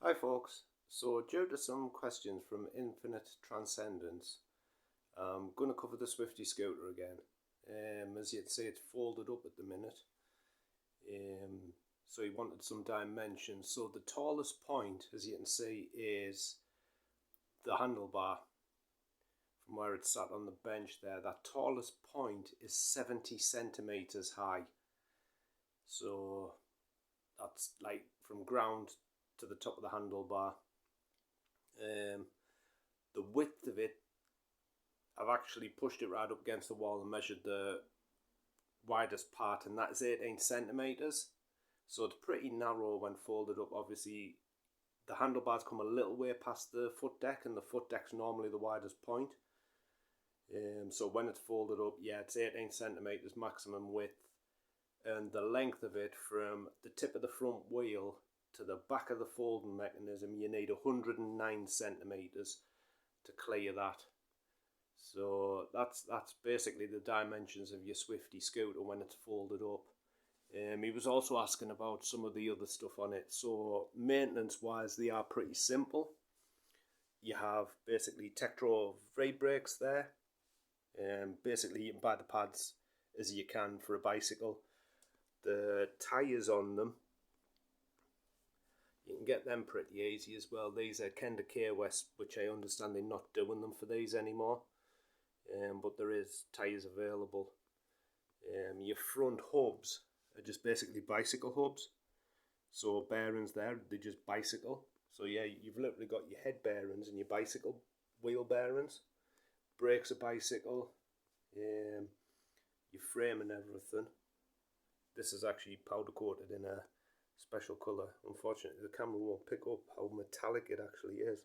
Hi folks, so due to some questions from Infinite Transcendence, I'm going to cover the Swifty Scooter again. As you'd say, it's folded up at the minute, so he wanted some dimensions. So the tallest point, as you can see, is the handlebar from where it's sat on the bench there. That tallest point is 70 centimeters high, so that's like from ground to the top of the handlebar. The width of it, I've actually pushed it right up against the wall and measured the widest part, and that is 18 centimeters. So it's pretty narrow when folded up. Obviously, the handlebars come a little way past the foot deck, and the foot deck's normally the widest point. So when it's folded up, yeah, it's 18 centimeters maximum width, and the length of it from the tip of the front wheel to the back of the folding mechanism, you need 109 centimeters to clear that. So that's basically the dimensions of your Swifty scooter when it's folded up. He was also asking about some of the other stuff on it. So maintenance wise, they are pretty simple. You have basically Tektro V brakes there. Basically you can buy the pads as you can for a bicycle. The tyres on them, you can get them pretty easy as well. These are Kenda K West, which I understand they're not doing them for these anymore. But there is tyres available. Your front hubs are just basically bicycle hubs. So bearings there, they're just bicycle. So yeah, you've literally got your head bearings and your bicycle wheel bearings. Brakes are bicycle. Your frame and everything. This is actually powder coated in a special colour. Unfortunately, the camera won't pick up how metallic it actually is.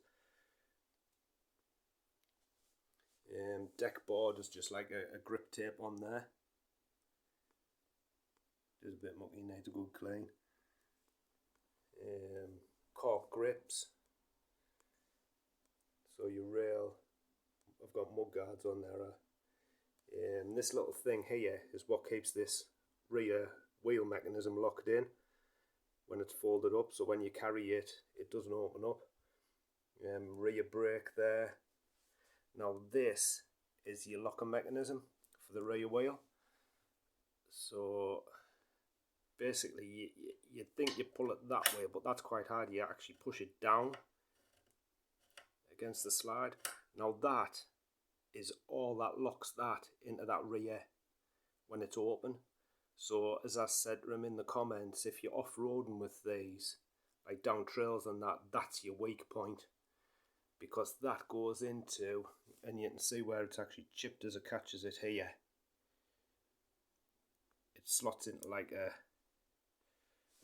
Deck board is just like a grip tape on there. Just a bit mucky, needs a good clean. Cork grips. So your rail, I've got mud guards on there. This little thing here is what keeps this rear wheel mechanism locked in when it's folded up, so when you carry it, it doesn't open up. Rear brake there. Now this is your locker mechanism for the rear wheel. So basically you'd think you pull it that way, but that's quite hard. You actually push it down against the slide. Now that is all that locks that into that rear when it's open. So as I said to him in the comments, if you're off-roading with these, like down trails and that, that's your weak point, because that goes into, and you can see where it's actually chipped as it catches it here. It slots into like a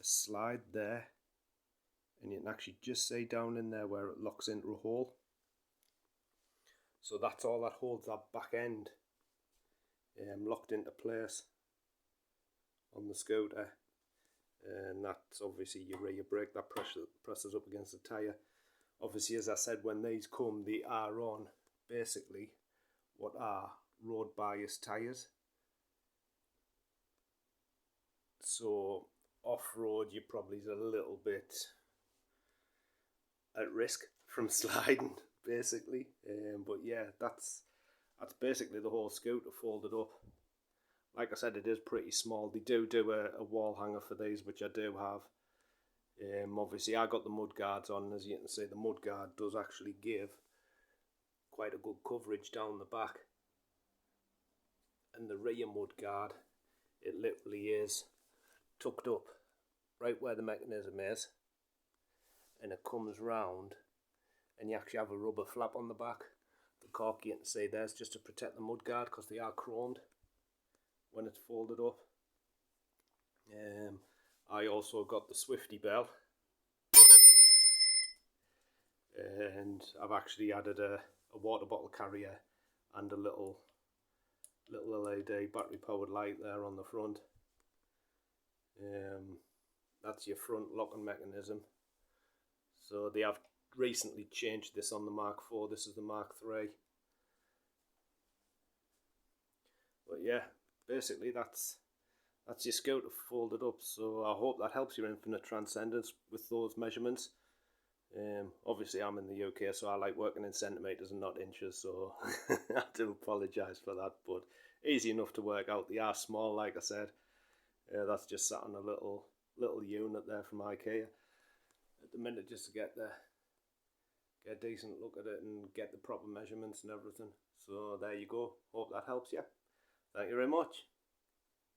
slide there, and you can actually just see down in there where it locks into a hole. So that's all that holds that back end locked into place on the scooter, and that's obviously your rear brake that presses up against the tyre. Obviously, as I said, when these come, they are on basically what are road bias tyres. So off-road, you probably is a little bit at risk from sliding, basically. But yeah, that's basically the whole scooter folded up. Like I said, it is pretty small. They do a wall hanger for these, which I do have. Obviously, I got the mud guards on. As you can see, the mud guard does actually give quite a good coverage down the back. And the rear mud guard, it literally is tucked up right where the mechanism is. And it comes round, and you actually have a rubber flap on the back. The cork you can see there's just to protect the mud guard, because they are chromed when it's folded up. I also got the Swifty bell, and I've actually added a water bottle carrier and a little LED battery powered light there on the front. That's your front locking mechanism. So they have recently changed this on the Mark IV. This is the Mark III. But yeah, basically that's your scooter folded up. So I hope that helps your Infinite Transcendence with those measurements. Obviously I'm in the UK, so I like working in centimetres and not inches, so I do apologise for that, but easy enough to work out. They are small, like I said. That's just sat on a little unit there from IKEA at the minute, just to get a decent look at it and get the proper measurements and everything. So there you go. Hope that helps you. Thank you very much.